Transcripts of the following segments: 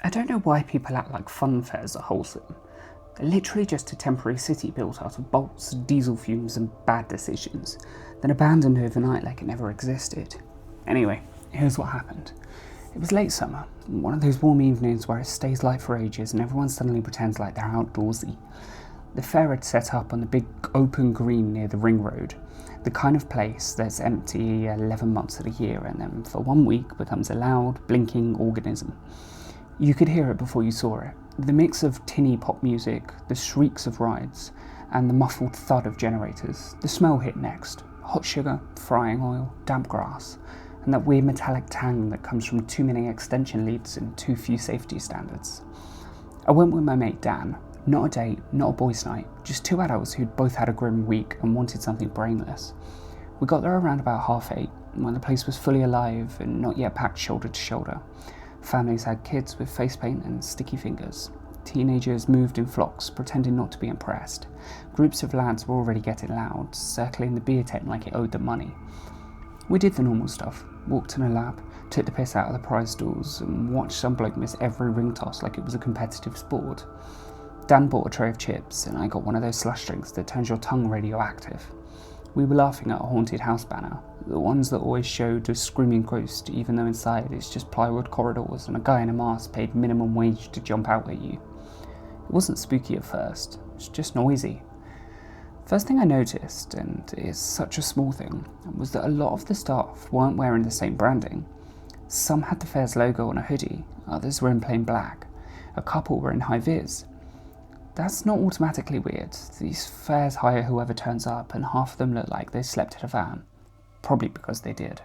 I don't know why people act like fun fairs are wholesome. They're literally just a temporary city built out of bolts, diesel fumes and bad decisions, then abandoned overnight like it never existed. Anyway, here's what happened. It was late summer, one of those warm evenings where it stays light for ages and everyone suddenly pretends like they're outdoorsy. The fair had set up on the big open green near the ring road, the kind of place that's empty 11 months of the year and then for 1 week becomes a loud, blinking organism. You could hear it before you saw it. The mix of tinny pop music, the shrieks of rides, and the muffled thud of generators. The smell hit next. Hot sugar, frying oil, damp grass, and that weird metallic tang that comes from too many extension leads and too few safety standards. I went with my mate Dan. Not a date, not a boys' night, just two adults who'd both had a grim week and wanted something brainless. We got there around about 8:30, when the place was fully alive and not yet packed shoulder to shoulder. Families had kids with face paint and sticky fingers. Teenagers moved in flocks, pretending not to be impressed. Groups of lads were already getting loud, circling the beer tent like it owed them money. We did the normal stuff, walked in a lap, took the piss out of the prize stalls, and watched some bloke miss every ring toss like it was a competitive sport. Dan bought a tray of chips, and I got one of those slush drinks that turns your tongue radioactive. We were laughing at a haunted house banner, the ones that always showed a screaming ghost, even though inside it's just plywood corridors and a guy in a mask paid minimum wage to jump out at you. It wasn't spooky at first, it was just noisy. First thing I noticed, and it's such a small thing, was that a lot of the staff weren't wearing the same branding. Some had the fair's logo on a hoodie, others were in plain black. A couple were in high-vis. That's not automatically weird. These fairs hire whoever turns up, and half of them look like they slept in a van. Probably because they did.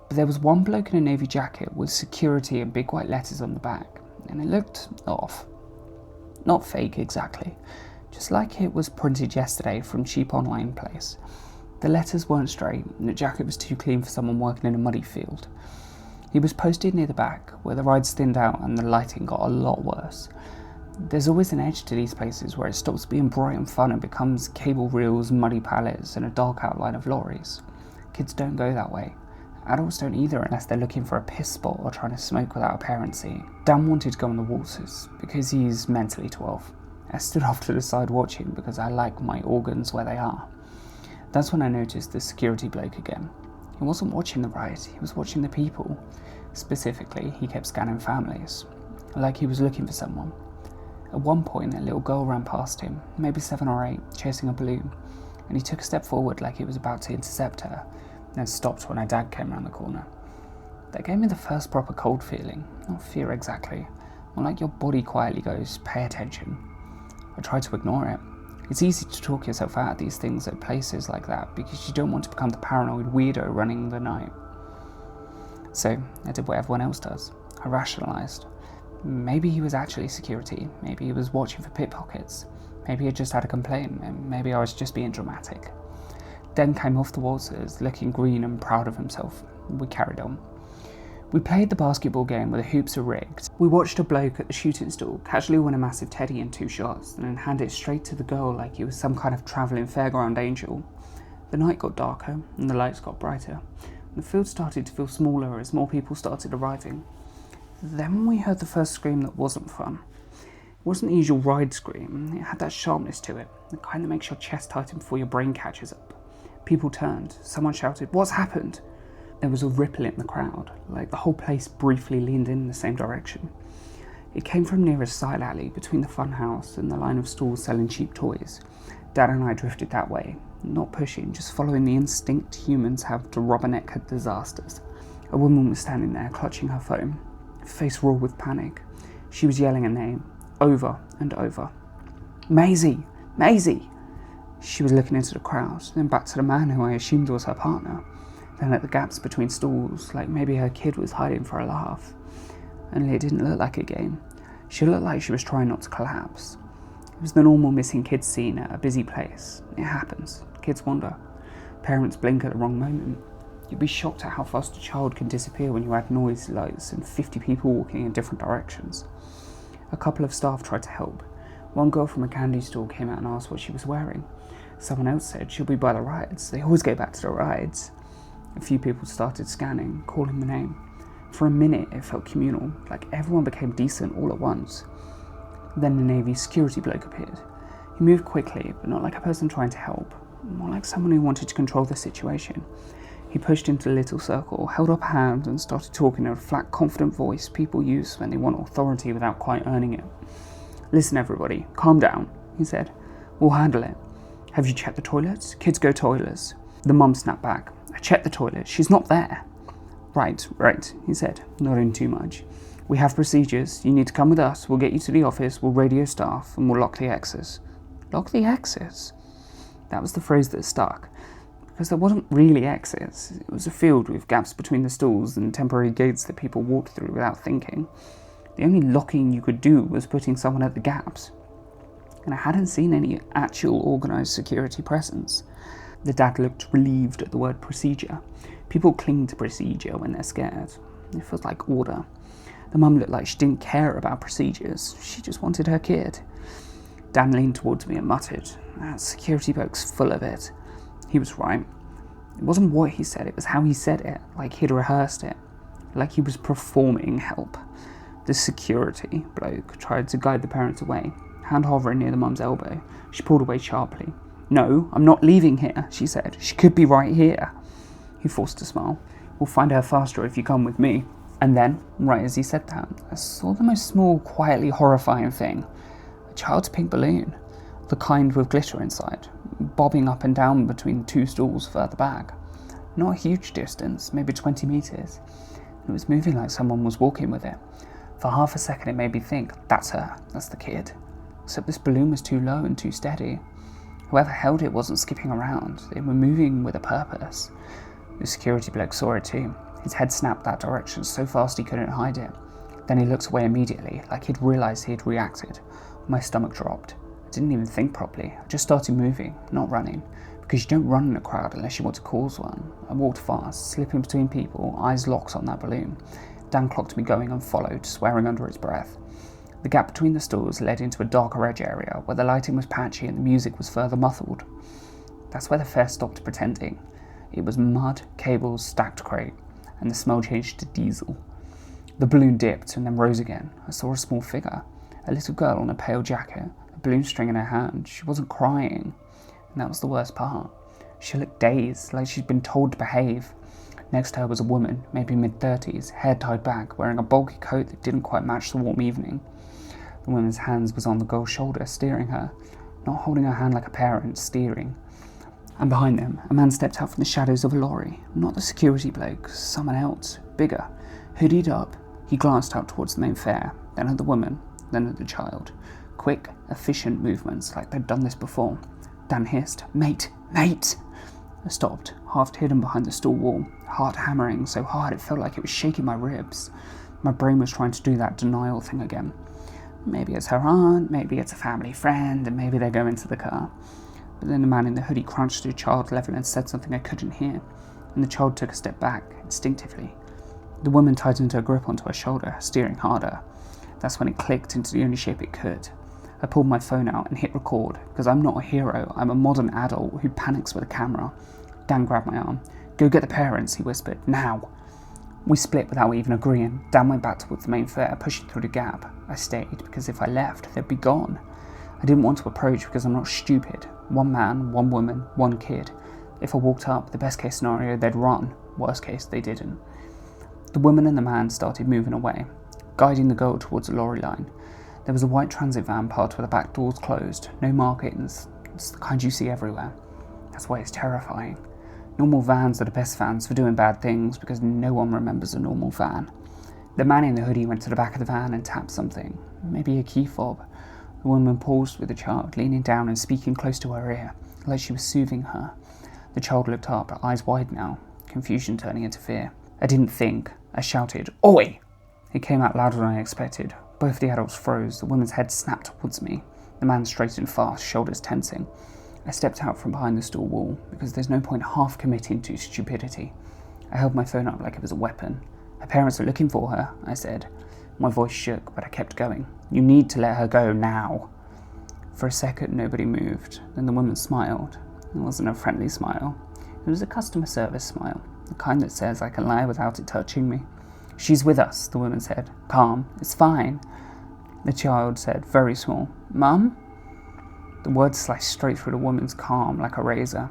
But there was one bloke in a navy jacket with security and big white letters on the back, and it looked off. Not fake exactly, just like it was printed yesterday from cheap online place. The letters weren't straight, and the jacket was too clean for someone working in a muddy field. He was posted near the back, where the rides thinned out and the lighting got a lot worse. There's always an edge to these places where it stops being bright and fun and becomes cable reels, muddy pallets, and a dark outline of lorries. Kids don't go that way. Adults don't either unless they're looking for a piss spot or trying to smoke without a parent seeing. Dan wanted to go on the waltzes because he's mentally 12. I stood off to the side watching because I like my organs where they are. That's when I noticed the security bloke again. He wasn't watching the ride, he was watching the people. Specifically, he kept scanning families, like he was looking for someone. At one point, a little girl ran past him, maybe 7 or 8, chasing a balloon, and he took a step forward like he was about to intercept her, then stopped when her dad came around the corner. That gave me the first proper cold feeling, not fear exactly, more like your body quietly goes, pay attention. I tried to ignore it. It's easy to talk yourself out of these things at places like that because you don't want to become the paranoid weirdo running the night. So I did what everyone else does. I rationalised. Maybe he was actually security, maybe he was watching for pickpockets, maybe he just had a complaint, and maybe I was just being dramatic. Den came off the waltzers, looking green and proud of himself. We carried on. We played the basketball game where the hoops are rigged. We watched a bloke at the shooting stall casually win a massive teddy in 2 shots, and then hand it straight to the girl like he was some kind of travelling Fairground angel. The night got darker, and the lights got brighter. The field started to feel smaller as more people started arriving. Then we heard the first scream that wasn't fun. It wasn't the usual ride scream, it had that sharpness to it, the kind that makes your chest tighten before your brain catches up. People turned, someone shouted, "What's happened?" There was a ripple in the crowd, like the whole place briefly leaned in the same direction. It came from near a side alley between the fun house and the line of stalls selling cheap toys. Dad and I drifted that way, not pushing, just following the instinct humans have to rubberneck at disasters. A woman was standing there, clutching her phone, face raw with panic. She was yelling a name, over and over. "Maisie! Maisie!" She was looking into the crowd, then back to the man who I assumed was her partner, then at the gaps between stalls, like maybe her kid was hiding for a laugh. Only it didn't look like a game. She looked like she was trying not to collapse. It was the normal missing kids scene at a busy place. It happens. Kids wander. Parents blink at the wrong moment. You'd be shocked at how fast a child can disappear when you add noise, lights, and 50 people walking in different directions. A couple of staff tried to help. One girl from a candy store came out and asked what she was wearing. Someone else said she'll be by the rides. They always go back to the rides. A few people started scanning, calling the name. For a minute, it felt communal, like everyone became decent all at once. Then the Navy security bloke appeared. He moved quickly, but not like a person trying to help, more like someone who wanted to control the situation. He pushed into a little circle, held up a hand, and started talking in a flat, confident voice people use when they want authority without quite earning it. "Listen, everybody, calm down," he said. "We'll handle it. Have you checked the toilets? Kids go toilets." The mum snapped back. "I checked the toilet. She's not there." Right, he said, nodding too much. "We have procedures. You need to come with us. We'll get you to the office. We'll radio staff, and we'll lock the exits." Lock the exits? That was the phrase that stuck, because there wasn't really exits. It was a field with gaps between the stalls and temporary gates that people walked through without thinking. The only locking you could do was putting someone at the gaps. And I hadn't seen any actual organised security presence. The dad looked relieved at the word procedure. People cling to procedure when they're scared. It feels like order. The mum looked like she didn't care about procedures. She just wanted her kid. Dan leaned towards me and muttered, "That security bloke's full of it." He was right. It wasn't what he said, it was how he said it, like he'd rehearsed it, like he was performing help. The security bloke tried to guide the parents away, hand hovering near the mum's elbow. She pulled away sharply. "No, I'm not leaving here," she said. "She could be right here." He forced a smile. "We'll find her faster if you come with me." And then, right as he said that, I saw the most small, quietly horrifying thing. A child's pink balloon. The kind with glitter inside, bobbing up and down between two stools further back. Not a huge distance, maybe 20 metres. It was moving like someone was walking with it. For half a second it made me think, that's her, that's the kid. Except this balloon was too low and too steady. Whoever held it wasn't skipping around, they were moving with a purpose. The security bloke saw it too. His head snapped that direction so fast he couldn't hide it. Then he looked away immediately, like he'd realised he'd reacted. My stomach dropped. I didn't even think properly. I just started moving, not running, because you don't run in a crowd unless you want to cause one. I walked fast, slipping between people, eyes locked on that balloon. Dan clocked me going and followed, swearing under his breath. The gap between the stalls led into a darker edge area where the lighting was patchy and the music was further muffled. That's where the fair stopped pretending. It was mud, cables, stacked crate, and the smell changed to diesel. The balloon dipped and then rose again. I saw a small figure, a little girl in a pale jacket, a balloon string in her hand. She wasn't crying, and that was the worst part. She looked dazed, like she'd been told to behave. Next to her was a woman, maybe mid-30s, hair tied back, wearing a bulky coat that didn't quite match the warm evening. The woman's hand was on the girl's shoulder, steering her, not holding her hand like a parent, steering. And behind them, a man stepped out from the shadows of a lorry. Not the security bloke, someone else, bigger. Hoodied up, he glanced out towards the main fair, then at the woman, then at the child. Quick, efficient movements, like they'd done this before. Dan hissed, "Mate! Mate!" I stopped, half hidden behind the stall wall, heart hammering so hard it felt like it was shaking my ribs. My brain was trying to do that denial thing again. Maybe it's her aunt, maybe it's a family friend, and maybe they go into the car. But then the man in the hoodie crouched to the child level and said something I couldn't hear, and the child took a step back, instinctively. The woman tightened her grip onto her shoulder, steering harder. That's when it clicked into the only shape it could. I pulled my phone out and hit record, because I'm not a hero, I'm a modern adult who panics with a camera. Dan grabbed my arm. "Go get the parents," he whispered. "Now!" We split without even agreeing. Dan went back towards the main fair, pushing through the gap. I stayed, because if I left, they'd be gone. I didn't want to approach because I'm not stupid. One man, one woman, one kid. If I walked up, the best case scenario, they'd run. Worst case, they didn't. The woman and the man started moving away, guiding the girl towards the lorry line. There was a white transit van parked with the back doors closed, no markings. It's the kind you see everywhere. That's why it's terrifying. Normal vans are the best vans for doing bad things because no one remembers a normal van. The man in the hoodie went to the back of the van and tapped something, maybe a key fob. The woman paused with the child, leaning down and speaking close to her ear, like she was soothing her. The child looked up, her eyes wide now, confusion turning into fear. I didn't think. I shouted, "Oi!" It came out louder than I expected. Both the adults froze, the woman's head snapped towards me. The man straightened fast, shoulders tensing. I stepped out from behind the stall wall, because there's no point half committing to stupidity. I held my phone up like it was a weapon. "Her parents are looking for her," I said. My voice shook, but I kept going. "You need to let her go now." For a second, nobody moved. Then the woman smiled. It wasn't a friendly smile. It was a customer service smile, the kind that says I can lie without it touching me. "She's with us," the woman said. "Calm. It's fine." The child said, very small, "Mum?" The words sliced straight through the woman's calm like a razor.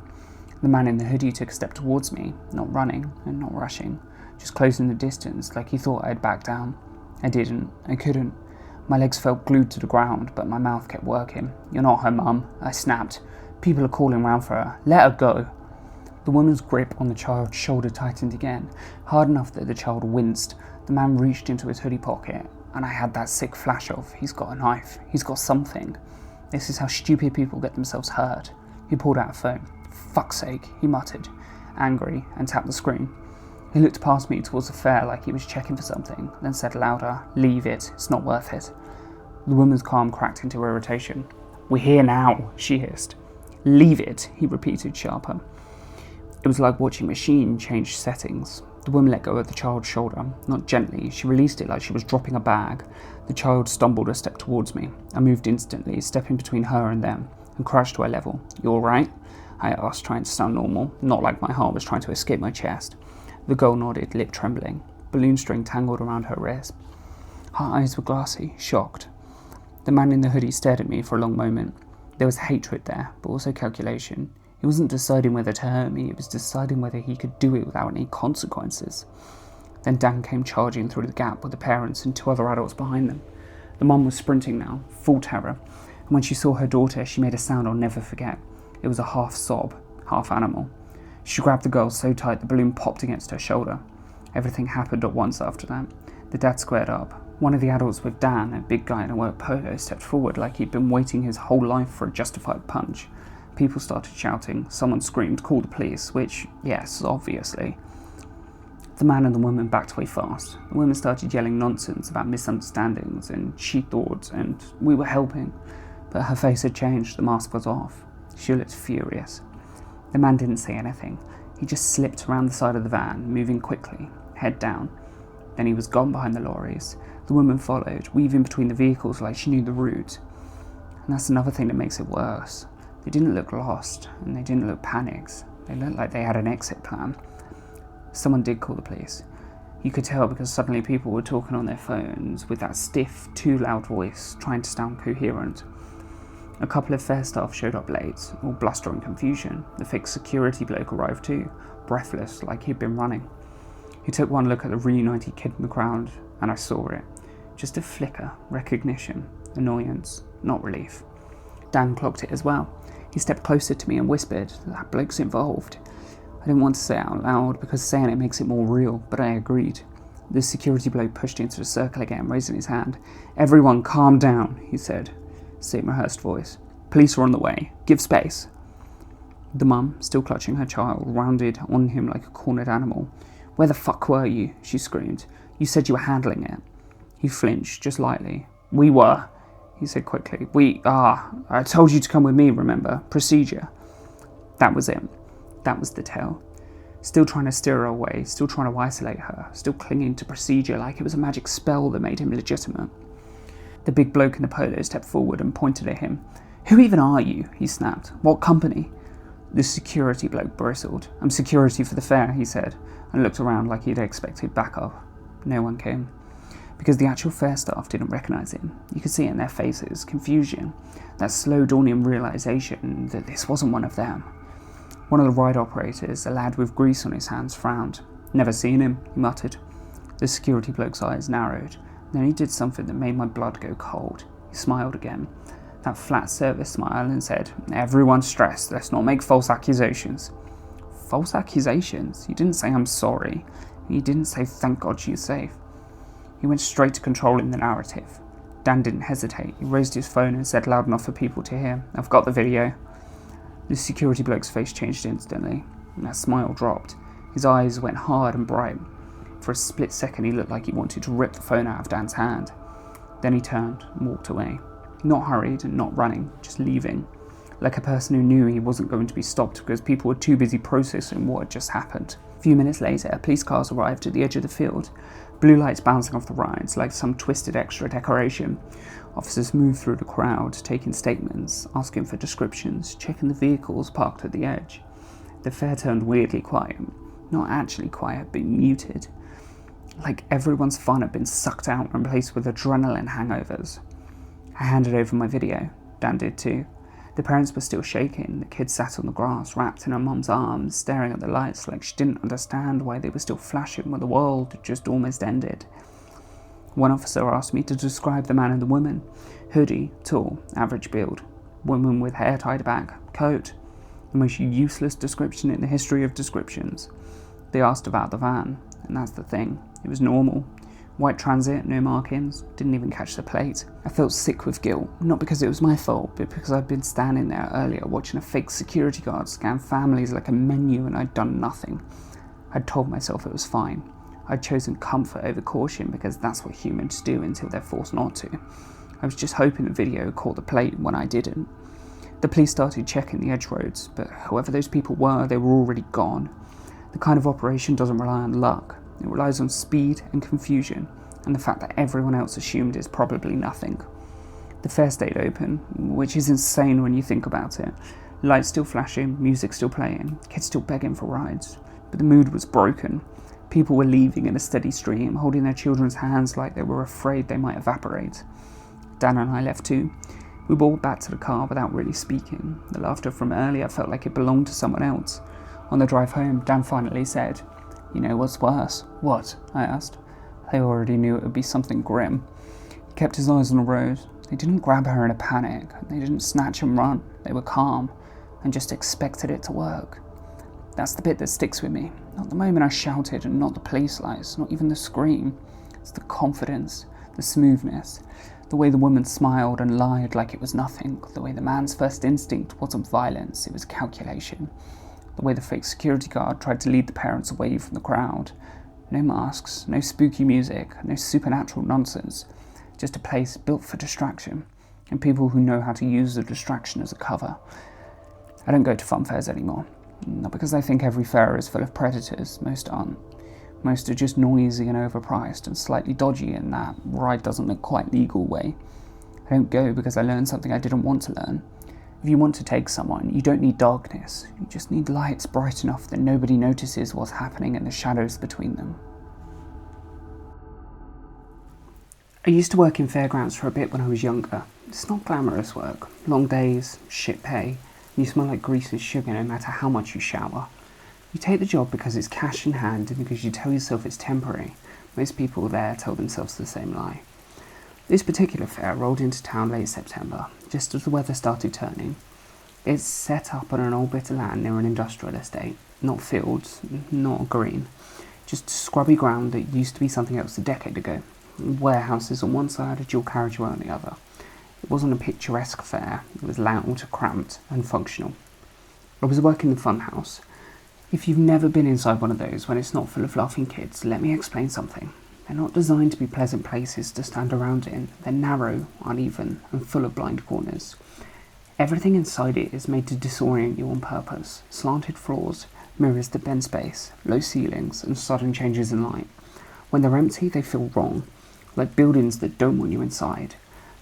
The man in the hoodie took a step towards me, not running and not rushing, just closing the distance like he thought I'd back down. I didn't. I couldn't. My legs felt glued to the ground, but my mouth kept working. "You're not her mum," I snapped. "People are calling round for her. Let her go." The woman's grip on the child's shoulder tightened again, hard enough that the child winced. The man reached into his hoodie pocket, and I had that sick flash of, he's got a knife, he's got something. This is how stupid people get themselves hurt. He pulled out a phone. "Fuck's sake," he muttered, angry, and tapped the screen. He looked past me towards the fair like he was checking for something, then said louder, "Leave it, it's not worth it." The woman's calm cracked into irritation. "We're here now," she hissed. "Leave it," he repeated, sharper. It was like watching a machine change settings. The woman let go of the child's shoulder, not gently. She released it like she was dropping a bag. The child stumbled a step towards me. I moved instantly, stepping between her and them, and crashed to her level. "You all right?" I asked, trying to sound normal, not like my heart was trying to escape my chest. The girl nodded, lip trembling, balloon string tangled around her wrist. Her eyes were glassy, shocked. The man in the hoodie stared at me for a long moment. There was hatred there, but also calculation. He wasn't deciding whether to hurt me, he was deciding whether he could do it without any consequences. Then Dan came charging through the gap with the parents and 2 other adults behind them. The mum was sprinting now, full terror, and when she saw her daughter, she made a sound I'll never forget. It was a half sob, half animal. She grabbed the girl so tight the balloon popped against her shoulder. Everything happened at once after that. The dad squared up. One of the adults with Dan, a big guy in a work polo, stepped forward like he'd been waiting his whole life for a justified punch. People started shouting. Someone screamed, "Call the police," which, yes, obviously. The man and the woman backed away fast. The woman started yelling nonsense about misunderstandings and she thought, and we were helping. But her face had changed, the mask was off. She looked furious. The man didn't say anything. He just slipped around the side of the van, moving quickly, head down. Then he was gone behind the lorries. The woman followed, weaving between the vehicles like she knew the route. And that's another thing that makes it worse. They didn't look lost, and they didn't look panicked. They looked like they had an exit plan. Someone did call the police. You could tell because suddenly people were talking on their phones with that stiff, too loud voice, trying to sound coherent. A couple of fair staff showed up late, all bluster and confusion. The fixed security bloke arrived too, breathless, like he'd been running. He took one look at the reunited kid in the crowd, and I saw it. Just a flicker, recognition, annoyance, not relief. Dan clocked it as well. He stepped closer to me and whispered, "That bloke's involved." I didn't want to say it out loud because saying it makes it more real, but I agreed. The security bloke pushed into the circle again, raising his hand. "Everyone calm down," he said, same rehearsed voice. "Police are on the way. Give space." The mum, still clutching her child, rounded on him like a cornered animal. "Where the fuck were you?" she screamed. "You said you were handling it." He flinched, just lightly. "We were," he said quickly. I told you to come with me, remember? Procedure." That was it. That was the tell. Still trying to steer her away, still trying to isolate her, still clinging to procedure like it was a magic spell that made him legitimate. The big bloke in the polo stepped forward and pointed at him. "Who even are you?" he snapped. "What company?" The security bloke bristled. "I'm security for the fair," he said, and looked around like he'd expected backup. No one came. Because the actual fair staff didn't recognise him. You could see it in their faces, confusion, that slow dawning realisation that this wasn't one of them. One of the ride operators, a lad with grease on his hands, frowned. "Never seen him," he muttered. The security bloke's eyes narrowed. Then he did something that made my blood go cold. He smiled again, that flat service smile, and said, "Everyone's stressed, let's not make false accusations." False accusations? You didn't say "I'm sorry." You didn't say "thank God she's safe." He went straight to controlling the narrative. Dan didn't hesitate. He raised his phone and said loud enough for people to hear, "I've got the video." The security bloke's face changed instantly, and that smile dropped. His eyes went hard and bright. For a split second he looked like he wanted to rip the phone out of Dan's hand. Then he turned and walked away. Not hurried and not running, just leaving. Like a person who knew he wasn't going to be stopped because people were too busy processing what had just happened. A few minutes later, police cars arrived at the edge of the field. Blue lights bouncing off the rides like some twisted extra decoration. Officers moved through the crowd, taking statements, asking for descriptions, checking the vehicles parked at the edge. The fair turned weirdly quiet. Not actually quiet, but muted. like everyone's fun had been sucked out and replaced with adrenaline hangovers. I handed over my video. Dan did too. The parents were still shaking. The kid sat on the grass, wrapped in her mum's arms, staring at the lights like she didn't understand why they were still flashing when the world had just almost ended. One officer asked me to describe the man and the woman. Hoodie, tall, average build. Woman with hair tied back, coat. The most useless description in the history of descriptions. They asked about the van, and that's the thing. It was normal. White Transit, no markings, didn't even catch the plate. I felt sick with guilt, not because it was my fault, but because I'd been standing there earlier watching a fake security guard scan families like a menu and I'd done nothing. I'd told myself it was fine. I'd chosen comfort over caution because that's what humans do until they're forced not to. I was just hoping the video caught the plate when I didn't. The police started checking the edge roads, but whoever those people were, they were already gone. The kind of operation doesn't rely on luck. It relies on speed and confusion, and the fact that everyone else assumed is probably nothing. The fair stayed open, which is insane when you think about it. Lights still flashing, music still playing, kids still begging for rides. But the mood was broken. People were leaving in a steady stream, holding their children's hands like they were afraid they might evaporate. Dan and I left too. We walked back to the car without really speaking. The laughter from earlier felt like it belonged to someone else. On the drive home, Dan finally said, "You know what's worse?" "What?" I asked. They already knew it would be something grim. He kept his eyes on the road. They didn't grab her in a panic. They didn't snatch and run. They were calm and just expected it to work. That's the bit that sticks with me. Not the moment I shouted and not the police lights, not even the scream. It's the confidence, the smoothness, the way the woman smiled and lied like it was nothing, the way the man's first instinct wasn't violence, it was calculation. The way the fake security guard tried to lead the parents away from the crowd. No masks, no spooky music, no supernatural nonsense. Just a place built for distraction, and people who know how to use the distraction as a cover. I don't go to fun fairs anymore. Not because I think every fair is full of predators, most aren't. Most are just noisy and overpriced and slightly dodgy in that ride doesn't look quite legal way. I don't go because I learned something I didn't want to learn. If you want to take someone, you don't need darkness. You just need lights bright enough that nobody notices what's happening in the shadows between them. I used to work in Fairgrounds for a bit when I was younger. It's not glamorous work. Long days, shit pay. You smell like grease and sugar no matter how much you shower. You take the job because it's cash in hand and because you tell yourself it's temporary. Most people there tell themselves the same lie. This particular fair rolled into town late September, just as the weather started turning. It's set up on an old bit of land near an industrial estate. Not fields, not green. Just scrubby ground that used to be something else a decade ago. Warehouses on one side, a dual carriageway on the other. It wasn't a picturesque fair. It was loud, cramped, and functional. I was working the fun house. If you've never been inside one of those when it's not full of laughing kids, let me explain something. They're not designed to be pleasant places to stand around in. They're narrow, uneven, and full of blind corners. Everything inside it is made to disorient you on purpose. Slanted floors, mirrors that bend space, low ceilings, and sudden changes in light. When they're empty, they feel wrong, like buildings that don't want you inside.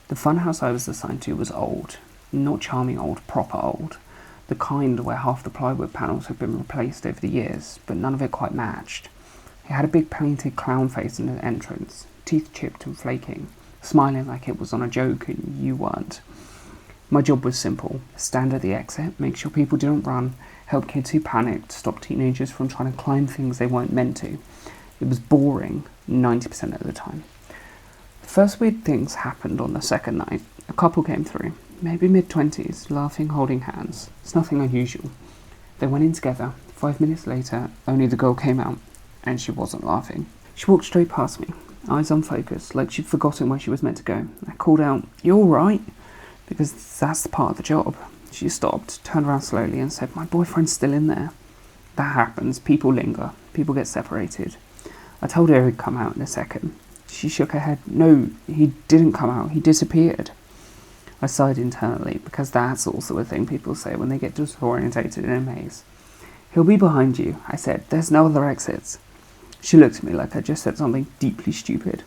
The funhouse I was assigned to was old. Not charming old, proper old. The kind where half the plywood panels had been replaced over the years, but none of it quite matched. It had a big painted clown face in the entrance, teeth chipped and flaking, smiling like it was on a joke and you weren't. My job was simple. Stand at the exit, make sure people didn't run, help kids who panicked, stop teenagers from trying to climb things they weren't meant to. It was boring 90% of the time. The first weird things happened on the second night. A couple came through, maybe mid-20s, laughing, holding hands. It's nothing unusual. They went in together. 5 minutes later, only the girl came out, and she wasn't laughing. She walked straight past me, eyes unfocused, like she'd forgotten where she was meant to go. I called out, "You all right?" Because that's the part of the job. She stopped, turned around slowly and said, "My boyfriend's still in there." That happens. People linger. People get separated. I told her he'd come out in a second. She shook her head. "No, he didn't come out. He disappeared." I sighed internally, because that's also a thing people say when they get disorientated in a maze. "He'll be behind you," I said. "There's no other exits." She looked at me like I just said something deeply stupid.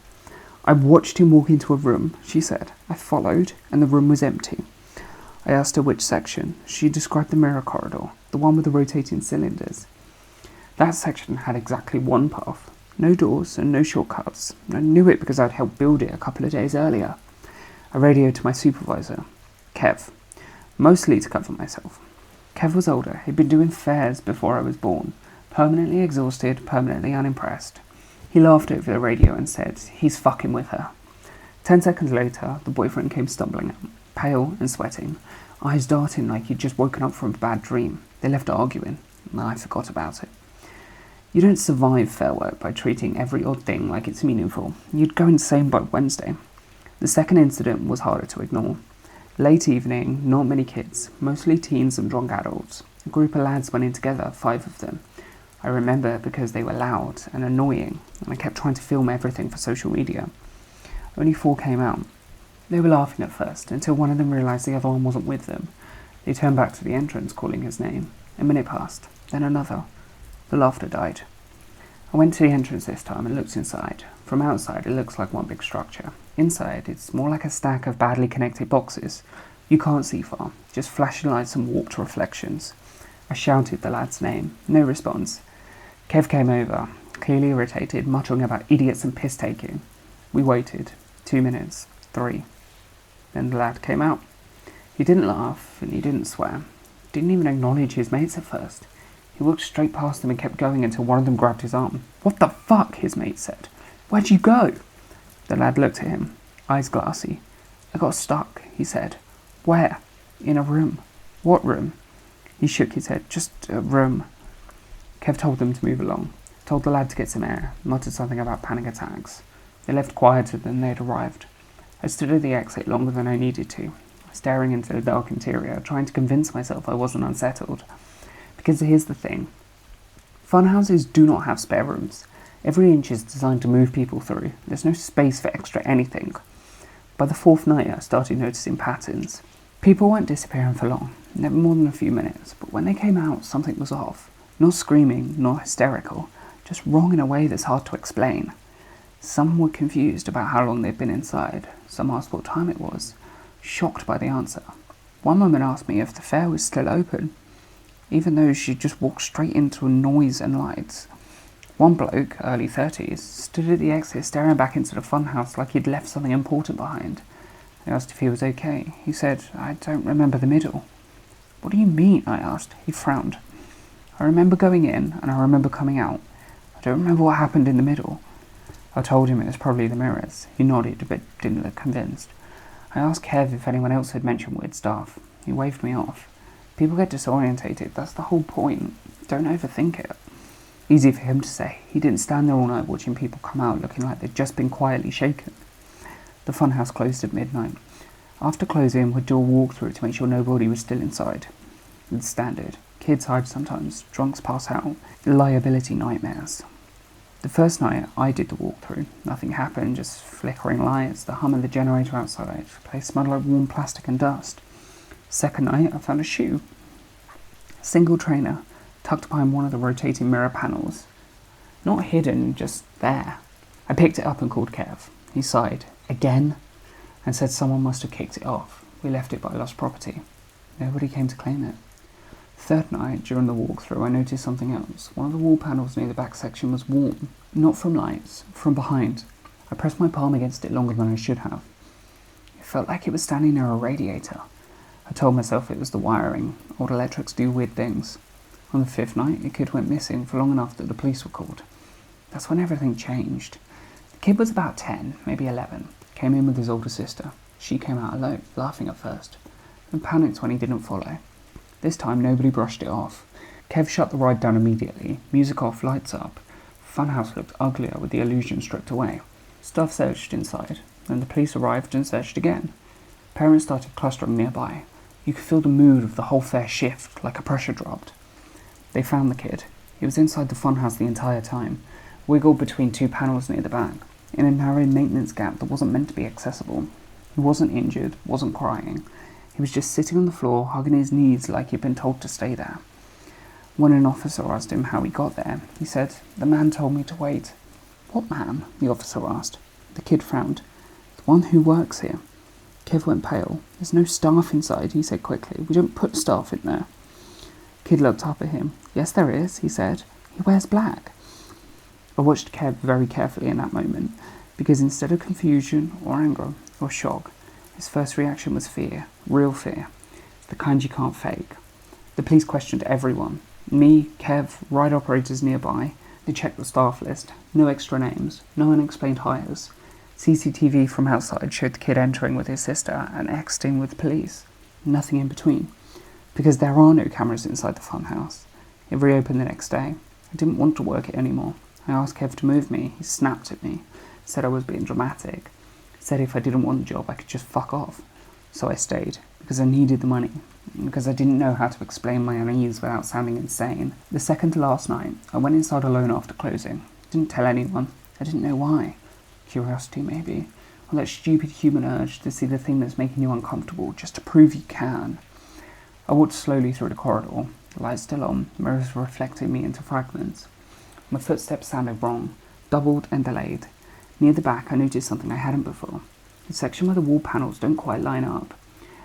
"I watched him walk into a room," she said. "I followed, and the room was empty." I asked her which section. She described the mirror corridor, the one with the rotating cylinders. That section had exactly one path. No doors and no shortcuts. I knew it because I'd helped build it a couple of days earlier. I radioed to my supervisor, Kev, mostly to cover myself. Kev was older. He'd been doing fairs before I was born. Permanently exhausted, permanently unimpressed. He laughed over the radio and said, "He's fucking with her." 10 seconds later, the boyfriend came stumbling out, pale and sweating, eyes darting like he'd just woken up from a bad dream. They left arguing, and I forgot about it. You don't survive fair work by treating every odd thing like it's meaningful. You'd go insane by Wednesday. The second incident was harder to ignore. Late evening, not many kids, mostly teens and drunk adults. A group of lads went in together, 5 of them. I remember because they were loud and annoying, and I kept trying to film everything for social media. Only 4 came out. They were laughing at first, until one of them realised the other one wasn't with them. They turned back to the entrance, calling his name. A minute passed, then another. The laughter died. I went to the entrance this time and looked inside. From outside, it looks like one big structure. Inside, it's more like a stack of badly connected boxes. You can't see far, just flashing lights and warped reflections. I shouted the lad's name. No response. Kev came over, clearly irritated, muttering about idiots and piss-taking. We waited. 2 minutes. 3. Then the lad came out. He didn't laugh, and he didn't swear. Didn't even acknowledge his mates at first. He walked straight past them and kept going until one of them grabbed his arm. "What the fuck?" his mate said. "Where'd you go?" The lad looked at him, eyes glassy. "I got stuck," he said. "Where?" "In a room." "What room?" He shook his head. "Just a room." Kev told them to move along, told the lad to get some air, muttered something about panic attacks. They left quieter than they had arrived. I stood at the exit longer than I needed to, staring into the dark interior, trying to convince myself I wasn't unsettled. Because here's the thing. Funhouses do not have spare rooms. Every inch is designed to move people through. There's no space for extra anything. By the 4th night, I started noticing patterns. People weren't disappearing for long, never more than a few minutes, but when they came out, something was off. Not screaming, not hysterical, just wrong in a way that's hard to explain. Some were confused about how long they'd been inside. Some asked what time it was, shocked by the answer. One woman asked me if the fair was still open, even though she just walked straight into noise and lights. One bloke, early 30s, stood at the exit staring back into the funhouse like he'd left something important behind. I asked if he was okay. He said, "I don't remember the middle." "What do you mean?" I asked. He frowned. "I remember going in, and I remember coming out. I don't remember what happened in the middle." I told him it was probably the mirrors. He nodded, but didn't look convinced. I asked Kev if anyone else had mentioned weird stuff. He waved me off. People get disorientated, that's the whole point. Don't overthink it. Easy for him to say. He didn't stand there all night watching people come out looking like they'd just been quietly shaken. The funhouse closed at midnight. After closing, we'd do a walkthrough to make sure nobody was still inside. It's standard. Kids hide sometimes, drunks pass out, liability nightmares. The first night, I did the walkthrough. Nothing happened, just flickering lights, the hum of the generator outside. The place smelled like warm plastic and dust. Second night, I found a shoe. A single trainer, tucked behind one of the rotating mirror panels. Not hidden, just there. I picked it up and called Kev. He sighed. "Again?" and said someone must have kicked it off. We left it by lost property. Nobody came to claim it. Third night, during the walkthrough, I noticed something else. One of the wall panels near the back section was warm. Not from lights, from behind. I pressed my palm against it longer than I should have. It felt like it was standing near a radiator. I told myself it was the wiring. Old electrics do weird things. On the 5th night, a kid went missing for long enough that the police were called. That's when everything changed. The kid was about 10, maybe 11. Came in with his older sister. She came out alone, laughing at first, and panicked when he didn't follow. This time, nobody brushed it off. Kev shut the ride down immediately. Music off, lights up. Funhouse looked uglier with the illusion stripped away. Staff searched inside. Then the police arrived and searched again. Parents started clustering nearby. You could feel the mood of the whole fair shift, like a pressure dropped. They found the kid. He was inside the funhouse the entire time, wiggled between 2 panels near the back, in a narrow maintenance gap that wasn't meant to be accessible. He wasn't injured, wasn't crying. He was just sitting on the floor, hugging his knees like he'd been told to stay there. When an officer asked him how he got there, he said, "The man told me to wait." "What man?" the officer asked. The kid frowned. "The one who works here." Kev went pale. "There's no staff inside," he said quickly. "We don't put staff in there." Kid looked up at him. "Yes, there is," he said. "He wears black." I watched Kev very carefully in that moment, because instead of confusion or anger or shock, his first reaction was fear, real fear, the kind you can't fake. The police questioned everyone. Me, Kev, ride operators nearby. They checked the staff list. No extra names. No unexplained hires. CCTV from outside showed the kid entering with his sister and exiting with police. Nothing in between. Because there are no cameras inside the funhouse. It reopened the next day. I didn't want to work it anymore. I asked Kev to move me. He snapped at me. Said I was being dramatic. Said if I didn't want the job, I could just fuck off. So I stayed, because I needed the money, because I didn't know how to explain my unease without sounding insane. The second to last night, I went inside alone after closing. Didn't tell anyone. I didn't know why. Curiosity, maybe. Or that stupid human urge to see the thing that's making you uncomfortable, just to prove you can. I walked slowly through the corridor, the light still on, mirrors reflecting me into fragments. My footsteps sounded wrong, doubled and delayed. Near the back, I noticed something I hadn't before. The section where the wall panels don't quite line up.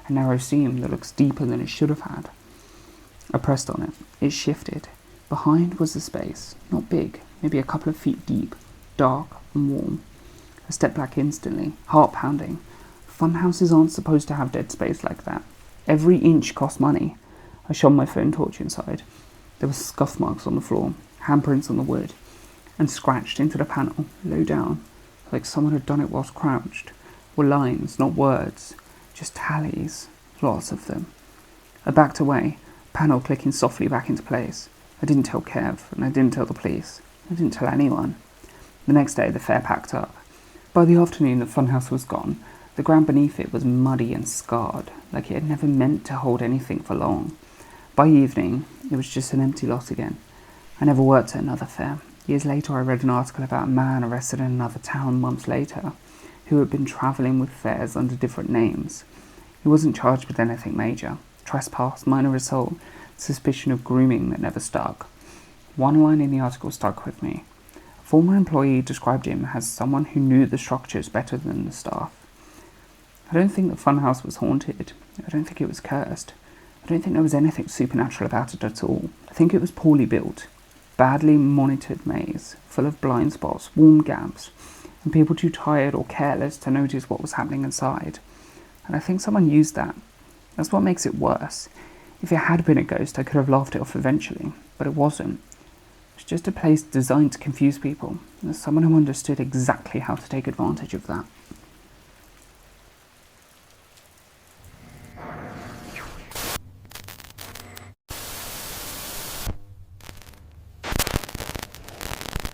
A narrow seam that looks deeper than it should have had. I pressed on it. It shifted. Behind was a space, not big, maybe a couple of feet deep, dark and warm. I stepped back instantly, heart pounding. Funhouses aren't supposed to have dead space like that. Every inch costs money. I shone my phone torch inside. There were scuff marks on the floor, handprints on the wood, and scratched into the panel, low down, like someone had done it whilst crouched, were lines, not words, just tallies, lots of them. I backed away, panel clicking softly back into place. I didn't tell Kev, and I didn't tell the police. I didn't tell anyone. The next day, the fair packed up. By the afternoon, the funhouse was gone. The ground beneath it was muddy and scarred, like it had never meant to hold anything for long. By evening, it was just an empty lot again. I never worked at another fair. Years later, I read an article about a man arrested in another town months later, who had been travelling with fairs under different names. He wasn't charged with anything major. Trespass, minor assault, suspicion of grooming that never stuck. One line in the article stuck with me. A former employee described him as someone who knew the structures better than the staff. I don't think the funhouse was haunted. I don't think it was cursed. I don't think there was anything supernatural about it at all. I think it was poorly built. Badly monitored maze, full of blind spots, warm gaps, and people too tired or careless to notice what was happening inside. And I think someone used that. That's what makes it worse. If it had been a ghost, I could have laughed it off eventually, but it wasn't. It was just a place designed to confuse people. There's someone who understood exactly how to take advantage of that.